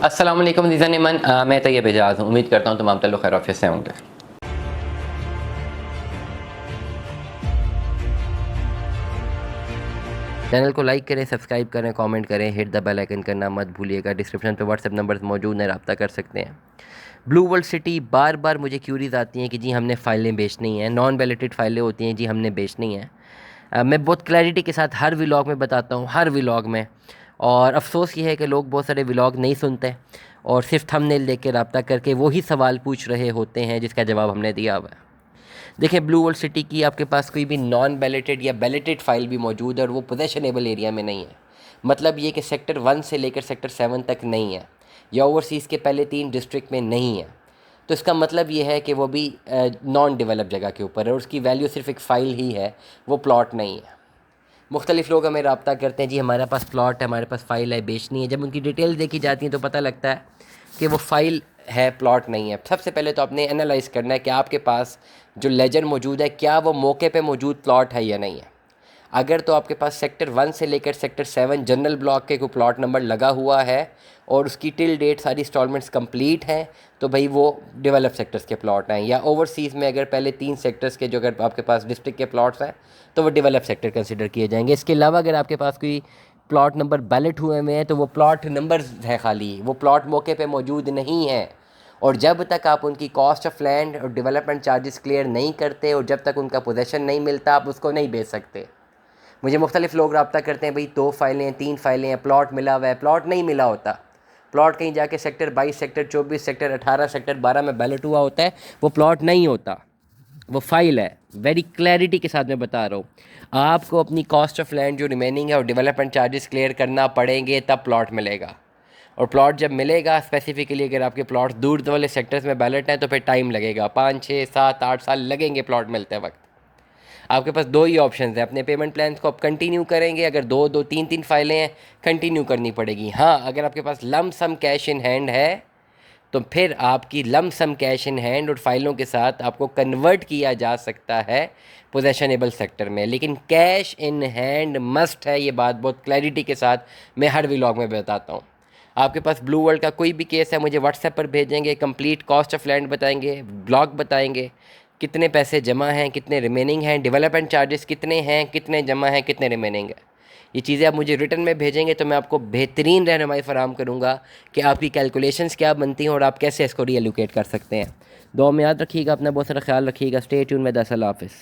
अस्सलाम वालेकुम दीज़ान मन, मैं तैयब एजाज़ हूँ। उम्मीद करता हूँ तमाम ताल्लुक़ खैर आफ़ियत से होंगे। चैनल को लाइक करें, सब्सक्राइब करें, कमेंट करें, हिट द बेल आइकन करना मत भूलिएगा। डिस्क्रिप्शन पे व्हाट्सएप नंबर मौजूद हैं, रब्ता कर सकते हैं। ब्लू वर्ल्ड सिटी बार बार मुझे क्यूरीज आती हैं कि जी हमने फ़ाइलें बेचनी हैं, नॉन वैलिडेटेड फ़ाइलें होती हैं जी हमने बेचनी हैं। मैं बहुत क्लैरिटी के साथ हर व्लॉग में बताता हूँ, हर व्लॉग में। और अफसोस ये है कि लोग बहुत सारे व्लॉग नहीं सुनते और सिर्फ थंबनेल देख के रब्ता करके वही सवाल पूछ रहे होते हैं जिसका जवाब हमने दिया हुआ है। देखिए, ब्लू वर्ल्ड सिटी की आपके पास कोई भी नॉन बैलेटेड या बैलेटेड फ़ाइल भी मौजूद है और वो पोजेशनेबल एरिया में नहीं है। मतलब ये कि सेक्टर 1 से लेकर सेक्टर 7 तक नहीं है या ओवरसीज़ के पहले 3 डिस्ट्रिक्ट में नहीं है। तो इसका मतलब ये है कि वो भी नॉन डेवलप जगह के ऊपर है और उसकी वैल्यू सिर्फ एक फ़ाइल ही है, वो प्लॉट नहीं है। मुख्तलिफ़ लोग हमें रब्ता करते हैं जी हमारे पास प्लॉट है, हमारे पास फ़ाइल है, बेचनी है। जब उनकी डिटेल देखी जाती है तो पता लगता है कि वो फ़ाइल है, प्लॉट नहीं है। सबसे पहले तो आपने एनालाइज़ करना है कि आपके पास जो लेजर मौजूद है क्या वो मौके पे मौजूद प्लॉट है या नहीं है। अगर तो आपके पास सेक्टर 1 से लेकर सेक्टर 7 जनरल ब्लॉक के कोई प्लॉट नंबर लगा हुआ है और उसकी टिल डेट सारी इंस्टॉलमेंट्स कंप्लीट हैं तो भाई वो डेवलप सेक्टर्स के प्लॉट हैं। या ओवरसीज़ में अगर पहले 3 सेक्टर्स के जो अगर आपके पास डिस्ट्रिक्ट के प्लॉट्स हैं तो वो डेवलप सेक्टर कंसिडर किए जाएंगे। इसके अलावा अगर आपके पास कोई प्लॉट नंबर बैलेट हुए हुए हैं तो वो प्लॉट नंबर है, खाली वो प्लॉट मौके पे मौजूद नहीं है। और जब तक आप उनकी कॉस्ट ऑफ लैंड और डेवलपमेंट चार्जेस क्लियर नहीं करते और जब तक उनका पोजेसन नहीं मिलता आप उसको नहीं बेच सकते। मुझे मुख्तलिफ़ लोग रब्ता करते हैं, भाई 2 फाइलें हैं, 3 फाइलें हैं, प्लॉट मिला हुआ है। प्लॉट नहीं मिला होता। प्लॉट कहीं जाके सेक्टर 22, सेक्टर 24, सेक्टर 18, सेक्टर 12 में बैलेट हुआ होता है, वो प्लॉट नहीं होता, वो फाइल है। वेरी क्लैरिटी के साथ मैं बता रहा हूँ। आपको अपनी कॉस्ट ऑफ लैंड जो रिमेनिंग है और डेवलपमेंट चार्जेस क्लियर करना पड़ेंगे तब प्लॉट मिलेगा। और प्लॉट जब मिलेगा, स्पेसिफिकली अगर आपके प्लॉट दूर वाले सेक्टर्स में बैलेट हैं तो फिर टाइम लगेगा, 5, 6, 7, 8 साल लगेंगे प्लॉट मिलते वक्त। आपके पास 2 ही ऑप्शन हैं, अपने पेमेंट प्लान्स को आप कंटिन्यू करेंगे, अगर 2 3 फाइलें हैं कंटिन्यू करनी पड़ेगी। हाँ, अगर आपके पास lump sum cash in hand है तो फिर आपकी lump sum cash in hand और फाइलों के साथ आपको कन्वर्ट किया जा सकता है पोजेशनेबल सेक्टर में। लेकिन कैश इन हैंड मस्ट है, ये बात बहुत क्लैरिटी के साथ मैं हर व्लॉग में बताता हूँ। आपके पास ब्लू वर्ल्ड का कोई भी केस है मुझे व्हाट्सएप पर भेजेंगे, कंप्लीट कॉस्ट ऑफ लैंड बताएंगे, ब्लॉक बताएंगे, कितने पैसे जमा हैं, कितने रिमेनिंग हैं, डेवलपमेंट चार्जेस कितने हैं, कितने जमा हैं, कितने रिमेनिंग है। ये चीज़ें आप मुझे रिटर्न में भेजेंगे तो मैं आपको बेहतरीन रहनुमाई फ़राहम करूँगा कि आपकी कैलकुलेशंस क्या बनती हैं और आप कैसे इसको रीएलोकेट कर सकते हैं। दुआ में याद रखिएगा, अपना बहुत सारा ख्याल रखिएगा। स्टे ट्यून में। अल्लाह हाफ़िज़।